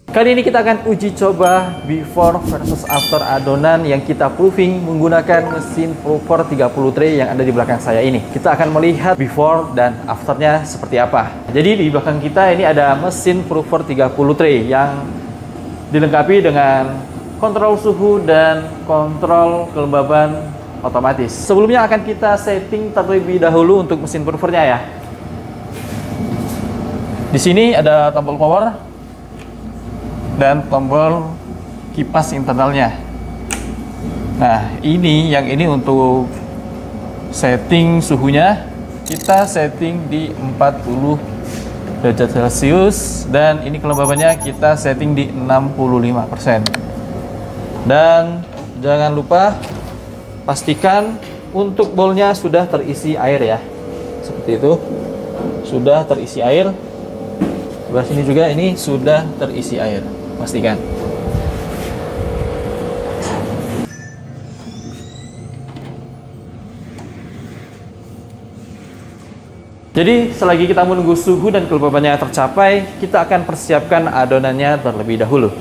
Kali ini kita akan uji coba before versus after adonan yang kita proofing menggunakan mesin Prover 30 tray yang ada di belakang saya ini. Kita akan melihat before dan afternya seperti apa. Jadi di belakang kita ini ada mesin Prover 30 tray yang dilengkapi dengan kontrol suhu dan kontrol kelembaban otomatis. Sebelumnya akan kita setting terlebih dahulu untuk mesin Provernya ya. Di sini ada tombol power dan tombol kipas internalnya. Nah, yang ini untuk setting suhunya kita setting di 40 derajat Celcius dan ini kelembabannya kita setting di 65%. Dan jangan lupa pastikan untuk bowlnya sudah terisi air ya. Seperti itu. Sudah terisi air. Sebelah sini juga ini sudah terisi air. Pastikan. Jadi selagi kita menunggu suhu dan kelembabannya tercapai, kita akan persiapkan adonannya terlebih dahulu.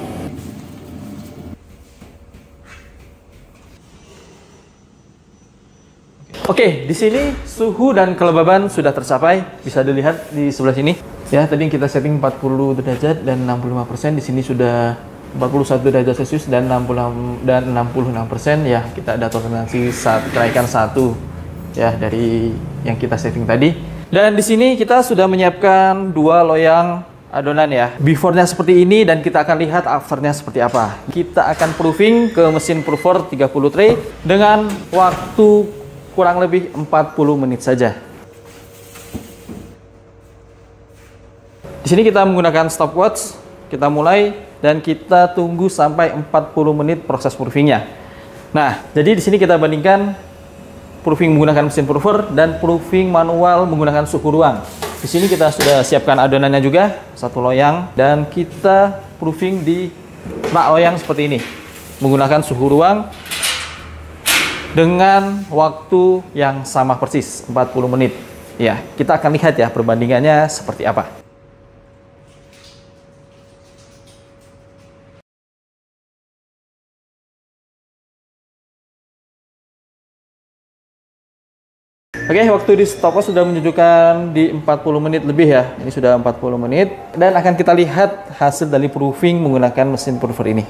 Oke, di sini suhu dan kelembaban sudah tercapai. Bisa dilihat di sebelah sini. Ya, tadi kita setting 40 derajat dan 65%. Di sini sudah 41 derajat Celcius dan 66%. Ya, kita ada toleransi kenaikan 1 ya dari yang kita setting tadi. Dan di sini kita sudah menyiapkan 2 loyang adonan ya. Before-nya seperti ini dan kita akan lihat after-nya seperti apa. Kita akan proofing ke mesin Prover 30 tray dengan waktu kurang lebih 40 menit saja. Di sini kita menggunakan stopwatch, kita mulai dan kita tunggu sampai 40 menit proses proofingnya. Nah, jadi di sini kita bandingkan proofing menggunakan mesin Prover dan proofing manual menggunakan suhu ruang. Di sini kita sudah siapkan adonannya juga, 1 loyang dan kita proofing di rak loyang seperti ini menggunakan suhu ruang dengan waktu yang sama persis 40 menit. Ya, kita akan lihat ya perbandingannya seperti apa. Oke, waktu di stopwatch sudah menunjukkan di 40 menit lebih ya. Ini sudah 40 menit dan akan kita lihat hasil dari proofing menggunakan mesin Prover ini.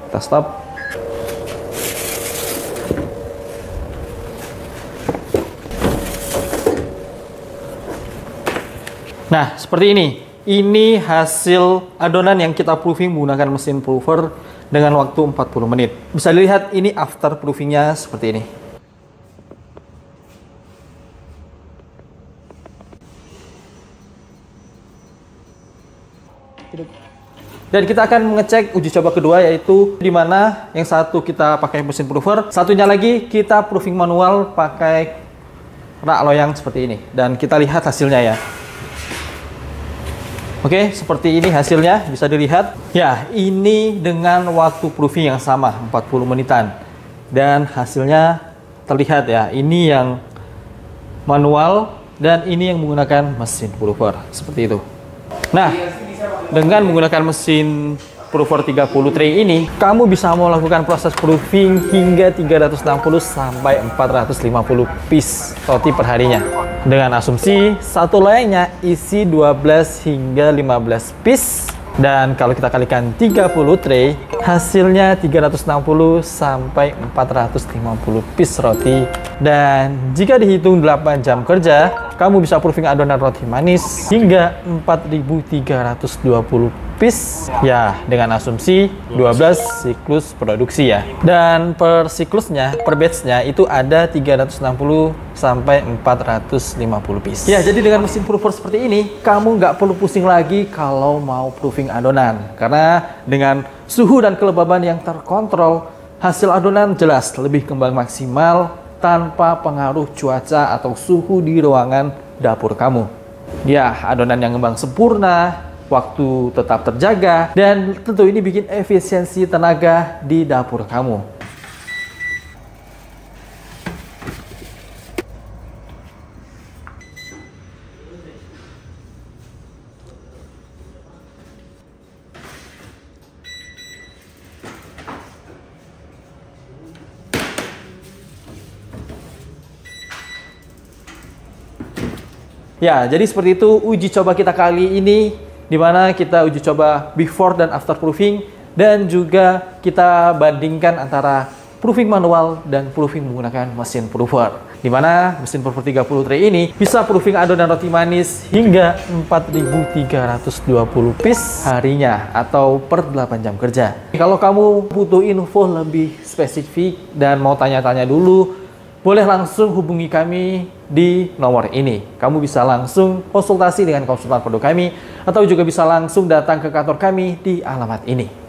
Kita stop. Nah, seperti ini. Ini hasil adonan yang kita proofing menggunakan mesin Prover dengan waktu 40 menit. Bisa dilihat ini after proofingnya seperti ini. Dan kita akan mengecek uji coba kedua, yaitu di mana yang satu kita pakai mesin Prover, satunya lagi kita proofing manual pakai rak loyang seperti ini. Dan kita lihat hasilnya ya. Oke, seperti ini hasilnya bisa dilihat. Ya, ini dengan waktu proofing yang sama 40 menitan. Dan hasilnya terlihat ya, ini yang manual dan ini yang menggunakan mesin Prover seperti itu. Nah, dengan menggunakan mesin Prover 30 tray ini, kamu bisa melakukan proses proofing hingga 360 sampai 450 piece roti perharinya. Dengan asumsi satu loyangnya isi 12 hingga 15 piece. Dan kalau kita kalikan 30 tray, hasilnya 360 sampai 450 piece roti. Dan jika dihitung 8 jam kerja, kamu bisa proofing adonan roti manis hingga 4.320 piece. Ya, dengan asumsi 12 siklus produksi ya. Dan per siklusnya, per batchnya itu ada 360 sampai 450 piece. Ya, jadi dengan mesin Prover seperti ini, kamu nggak perlu pusing lagi kalau mau proofing adonan. Karena dengan suhu dan kelembaban yang terkontrol, hasil adonan jelas lebih kembang maksimal tanpa pengaruh cuaca atau suhu di ruangan dapur kamu. Ya, adonan yang ngembang sempurna, waktu tetap terjaga, dan tentu ini bikin efisiensi tenaga di dapur kamu. Ya, jadi seperti itu uji coba kita kali ini, di mana kita uji coba before dan after proofing, dan juga kita bandingkan antara proofing manual dan proofing menggunakan mesin proofer. Di mana mesin proofer 30 tray ini bisa proofing adonan roti manis hingga 4.320 piece harinya atau per 8 jam kerja. Kalau kamu butuh info lebih spesifik dan mau tanya-tanya dulu, boleh langsung hubungi kami di nomor ini. Kamu bisa langsung konsultasi dengan konsultan produk kami, atau juga bisa langsung datang ke kantor kami di alamat ini.